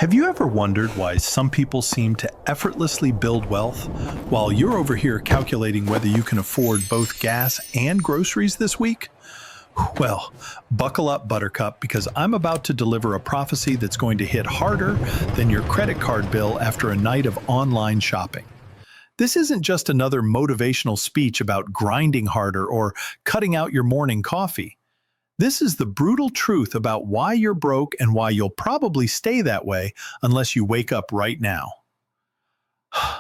Have you ever wondered why some people seem to effortlessly build wealth while you're over here calculating whether you can afford both gas and groceries this week? Well, buckle up, Buttercup, because I'm about to deliver a prophecy that's going to hit harder than your credit card bill after a night of online shopping. This isn't just another motivational speech about grinding harder or cutting out your morning coffee. This is the brutal truth about why you're broke and why you'll probably stay that way unless you wake up right now.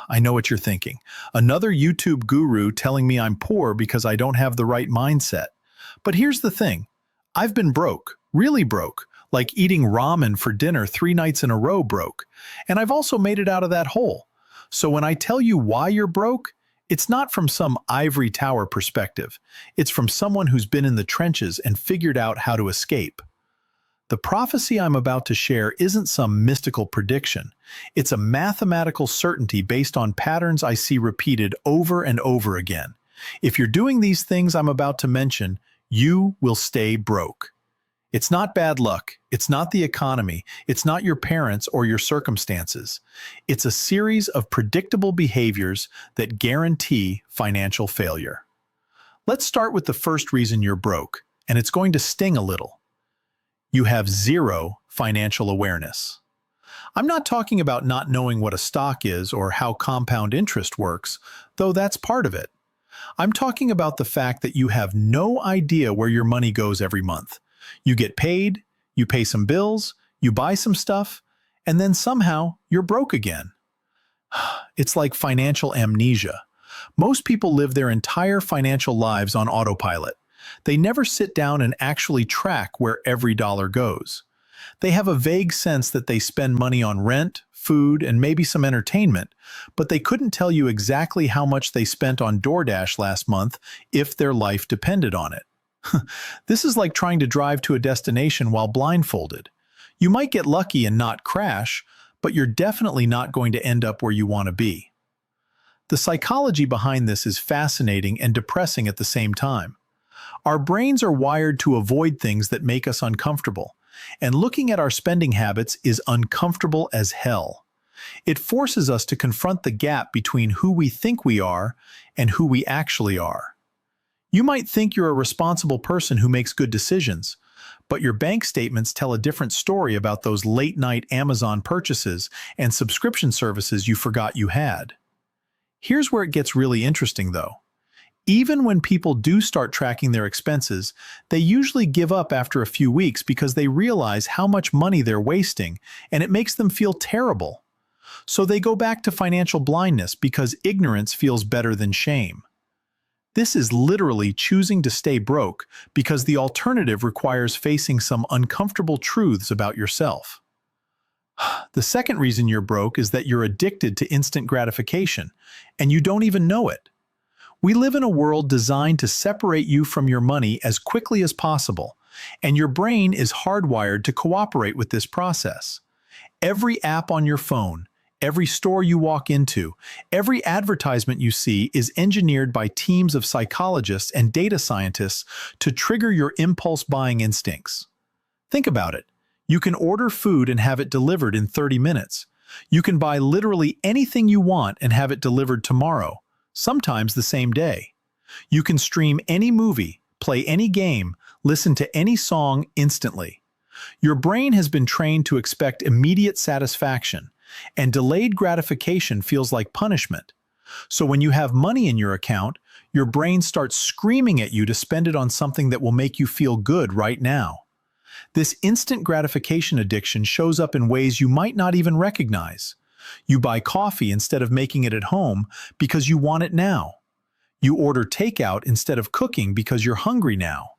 I know what you're thinking. Another YouTube guru telling me I'm poor because I don't have the right mindset. But here's the thing. I've been broke, really broke, like eating ramen for dinner 3 nights in a row broke. And I've also made it out of that hole. So when I tell you why you're broke, it's not from some ivory tower perspective. It's from someone who's been in the trenches and figured out how to escape. The prophecy I'm about to share isn't some mystical prediction. It's a mathematical certainty based on patterns I see repeated over and over again. If you're doing these things I'm about to mention, you will stay broke. It's not bad luck. It's not the economy. It's not your parents or your circumstances. It's a series of predictable behaviors that guarantee financial failure. Let's start with the first reason you're broke, and it's going to sting a little. You have zero financial awareness. I'm not talking about not knowing what a stock is or how compound interest works, though that's part of it. I'm talking about the fact that you have no idea where your money goes every month. You get paid, you pay some bills, you buy some stuff, and then somehow you're broke again. It's like financial amnesia. Most people live their entire financial lives on autopilot. They never sit down and actually track where every dollar goes. They have a vague sense that they spend money on rent, food, and maybe some entertainment, but they couldn't tell you exactly how much they spent on DoorDash last month if their life depended on it. This is like trying to drive to a destination while blindfolded. You might get lucky and not crash, but you're definitely not going to end up where you want to be. The psychology behind this is fascinating and depressing at the same time. Our brains are wired to avoid things that make us uncomfortable, and looking at our spending habits is uncomfortable as hell. It forces us to confront the gap between who we think we are and who we actually are. You might think you're a responsible person who makes good decisions, but your bank statements tell a different story about those late-night Amazon purchases and subscription services you forgot you had. Here's where it gets really interesting, though. Even when people do start tracking their expenses, they usually give up after a few weeks because they realize how much money they're wasting, and it makes them feel terrible. So they go back to financial blindness because ignorance feels better than shame. This is literally choosing to stay broke because the alternative requires facing some uncomfortable truths about yourself. The second reason you're broke is that you're addicted to instant gratification, and you don't even know it. We live in a world designed to separate you from your money as quickly as possible, and your brain is hardwired to cooperate with this process. Every app on your phone, every store you walk into, every advertisement you see is engineered by teams of psychologists and data scientists to trigger your impulse buying instincts. Think about it. You can order food and have it delivered in 30 minutes. You can buy literally anything you want and have it delivered tomorrow, sometimes the same day. You can stream any movie, play any game, listen to any song instantly. Your brain has been trained to expect immediate satisfaction, and delayed gratification feels like punishment. So when you have money in your account, your brain starts screaming at you to spend it on something that will make you feel good right now. This instant gratification addiction shows up in ways you might not even recognize. You buy coffee instead of making it at home because you want it now. You order takeout instead of cooking because you're hungry now.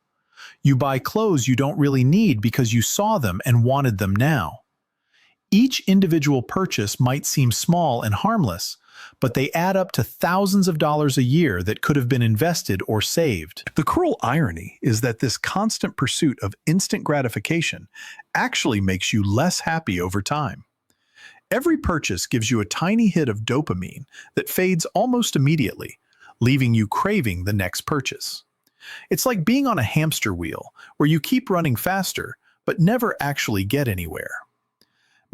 You buy clothes you don't really need because you saw them and wanted them now. Each individual purchase might seem small and harmless, but they add up to thousands of dollars a year that could have been invested or saved. The cruel irony is that this constant pursuit of instant gratification actually makes you less happy over time. Every purchase gives you a tiny hit of dopamine that fades almost immediately, leaving you craving the next purchase. It's like being on a hamster wheel, where you keep running faster, but never actually get anywhere.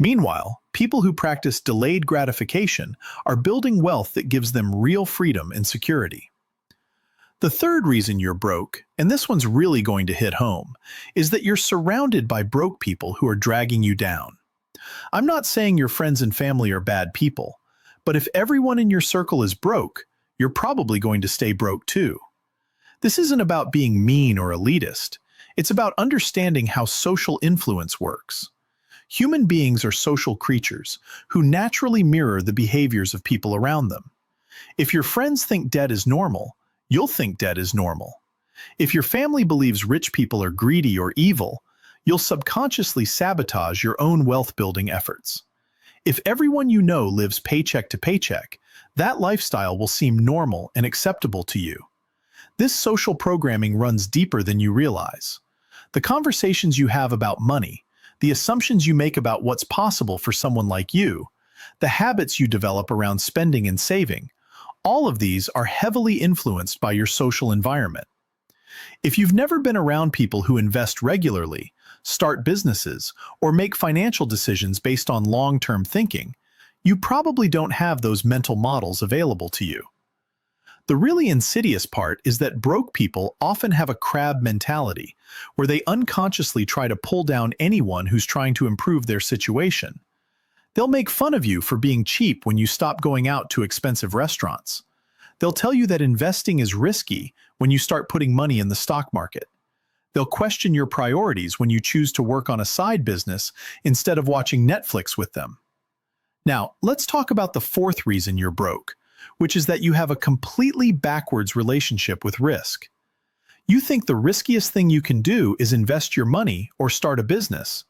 Meanwhile, people who practice delayed gratification are building wealth that gives them real freedom and security. The third reason you're broke, and this one's really going to hit home, is that you're surrounded by broke people who are dragging you down. I'm not saying your friends and family are bad people, but if everyone in your circle is broke, you're probably going to stay broke too. This isn't about being mean or elitist. It's about understanding how social influence works. Human beings are social creatures who naturally mirror the behaviors of people around them. If your friends think debt is normal, you'll think debt is normal. If your family believes rich people are greedy or evil, you'll subconsciously sabotage your own wealth-building efforts. If everyone you know lives paycheck to paycheck, that lifestyle will seem normal and acceptable to you. This social programming runs deeper than you realize. The conversations you have about money, the assumptions you make about what's possible for someone like you, the habits you develop around spending and saving, all of these are heavily influenced by your social environment. If you've never been around people who invest regularly, start businesses, or make financial decisions based on long-term thinking, you probably don't have those mental models available to you. The really insidious part is that broke people often have a crab mentality, where they unconsciously try to pull down anyone who's trying to improve their situation. They'll make fun of you for being cheap when you stop going out to expensive restaurants. They'll tell you that investing is risky when you start putting money in the stock market. They'll question your priorities when you choose to work on a side business instead of watching Netflix with them. Now, let's talk about the fourth reason you're broke, which is that you have a completely backwards relationship with risk. You think the riskiest thing you can do is invest your money or start a business,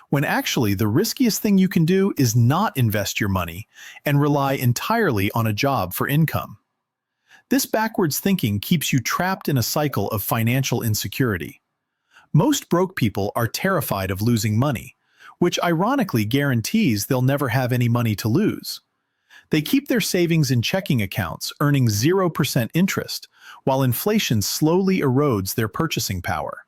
when actually the riskiest thing you can do is not invest your money and rely entirely on a job for income. This backwards thinking keeps you trapped in a cycle of financial insecurity. Most broke people are terrified of losing money, which ironically guarantees they'll never have any money to lose. They keep their savings in checking accounts, earning 0% interest, while inflation slowly erodes their purchasing power.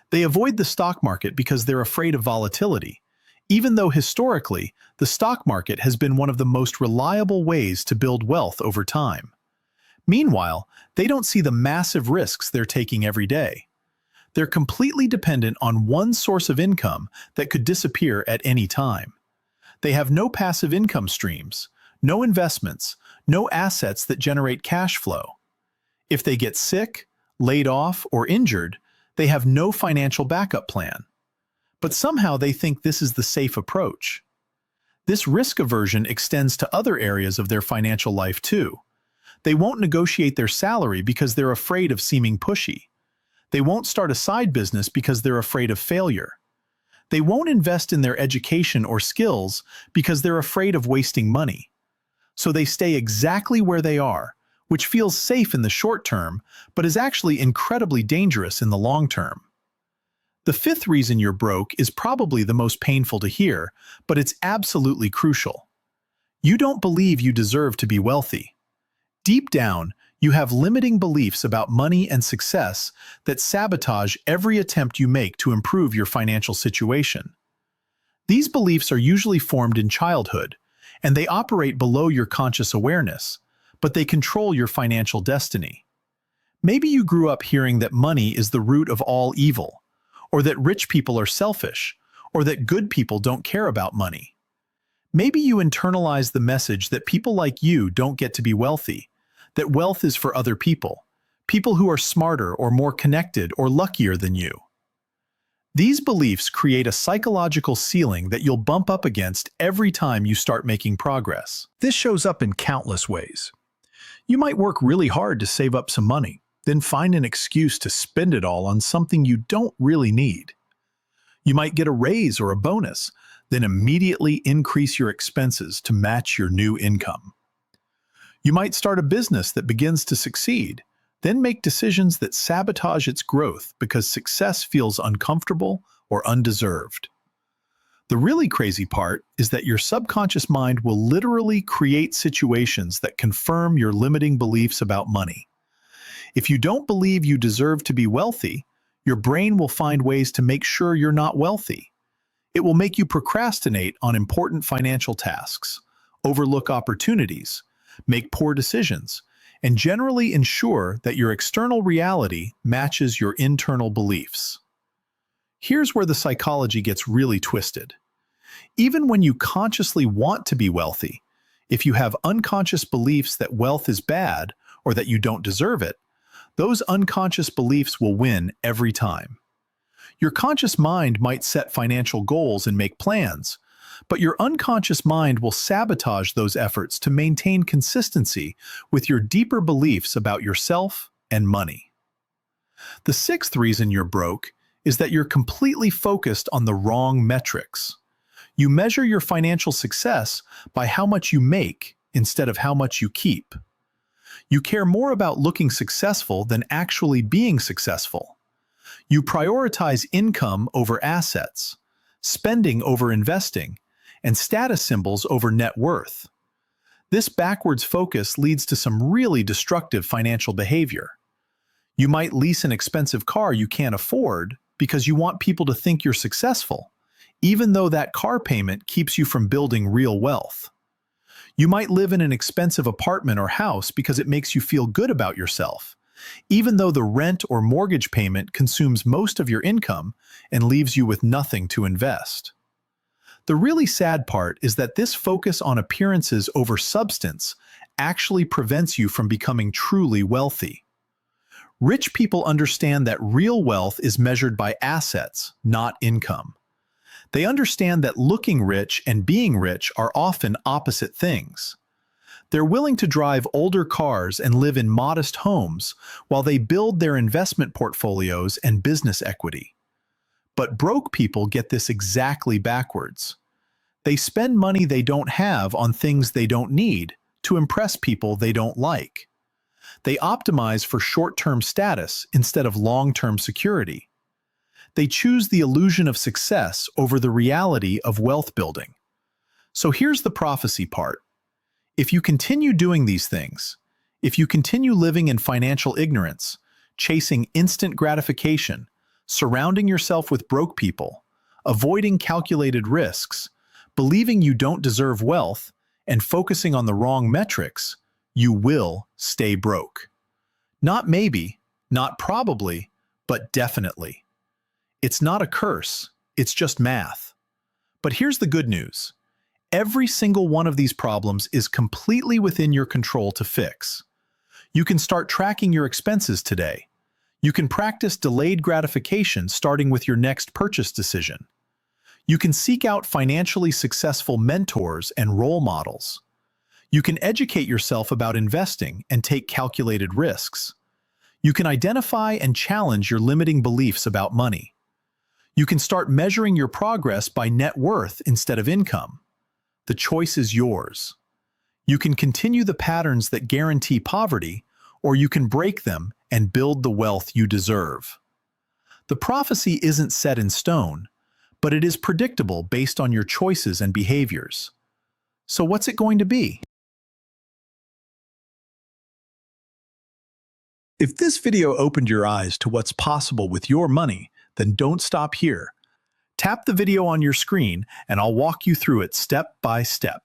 They avoid the stock market because they're afraid of volatility, even though historically, the stock market has been one of the most reliable ways to build wealth over time. Meanwhile, they don't see the massive risks they're taking every day. They're completely dependent on one source of income that could disappear at any time. They have no passive income streams, no investments, no assets that generate cash flow. If they get sick, laid off, or injured, they have no financial backup plan. But somehow they think this is the safe approach. This risk aversion extends to other areas of their financial life too. They won't negotiate their salary because they're afraid of seeming pushy. They won't start a side business because they're afraid of failure. They won't invest in their education or skills because they're afraid of wasting money. So they stay exactly where they are, which feels safe in the short term, but is actually incredibly dangerous in the long term. The fifth reason you're broke is probably the most painful to hear, but it's absolutely crucial. You don't believe you deserve to be wealthy. Deep down, you have limiting beliefs about money and success that sabotage every attempt you make to improve your financial situation. These beliefs are usually formed in childhood, and they operate below your conscious awareness, but they control your financial destiny. Maybe you grew up hearing that money is the root of all evil, or that rich people are selfish, or that good people don't care about money. Maybe you internalized the message that people like you don't get to be wealthy, that wealth is for other people, people who are smarter or more connected or luckier than you. These beliefs create a psychological ceiling that you'll bump up against every time you start making progress. This shows up in countless ways. You might work really hard to save up some money, then find an excuse to spend it all on something you don't really need. You might get a raise or a bonus, then immediately increase your expenses to match your new income. You might start a business that begins to succeed, then make decisions that sabotage its growth because success feels uncomfortable or undeserved. The really crazy part is that your subconscious mind will literally create situations that confirm your limiting beliefs about money. If you don't believe you deserve to be wealthy, your brain will find ways to make sure you're not wealthy. It will make you procrastinate on important financial tasks, overlook opportunities, make poor decisions, and generally ensure that your external reality matches your internal beliefs. Here's where the psychology gets really twisted. Even when you consciously want to be wealthy, if you have unconscious beliefs that wealth is bad or that you don't deserve it, those unconscious beliefs will win every time. Your conscious mind might set financial goals and make plans, but your unconscious mind will sabotage those efforts to maintain consistency with your deeper beliefs about yourself and money. The sixth reason you're broke is that you're completely focused on the wrong metrics. You measure your financial success by how much you make instead of how much you keep. You care more about looking successful than actually being successful. You prioritize income over assets, spending over investing, and status symbols over net worth. This backwards focus leads to some really destructive financial behavior. You might lease an expensive car you can't afford because you want people to think you're successful, even though that car payment keeps you from building real wealth. You might live in an expensive apartment or house because it makes you feel good about yourself, even though the rent or mortgage payment consumes most of your income and leaves you with nothing to invest. The really sad part is that this focus on appearances over substance actually prevents you from becoming truly wealthy. Rich people understand that real wealth is measured by assets, not income. They understand that looking rich and being rich are often opposite things. They're willing to drive older cars and live in modest homes while they build their investment portfolios and business equity. But broke people get this exactly backwards. They spend money they don't have on things they don't need to impress people they don't like. They optimize for short-term status instead of long-term security. They choose the illusion of success over the reality of wealth building. So here's the prophecy part. If you continue doing these things, if you continue living in financial ignorance, chasing instant gratification, surrounding yourself with broke people, avoiding calculated risks, believing you don't deserve wealth, and focusing on the wrong metrics, you will stay broke. Not maybe, not probably, but definitely. It's not a curse, it's just math. But here's the good news. Every single one of these problems is completely within your control to fix. You can start tracking your expenses today. You can practice delayed gratification starting with your next purchase decision. You can seek out financially successful mentors and role models. You can educate yourself about investing and take calculated risks. You can identify and challenge your limiting beliefs about money. You can start measuring your progress by net worth instead of income. The choice is yours. You can continue the patterns that guarantee poverty, or you can break them and build the wealth you deserve. The prophecy isn't set in stone, but it is predictable based on your choices and behaviors. So what's it going to be? If this video opened your eyes to what's possible with your money, then don't stop here. Tap the video on your screen and I'll walk you through it step by step.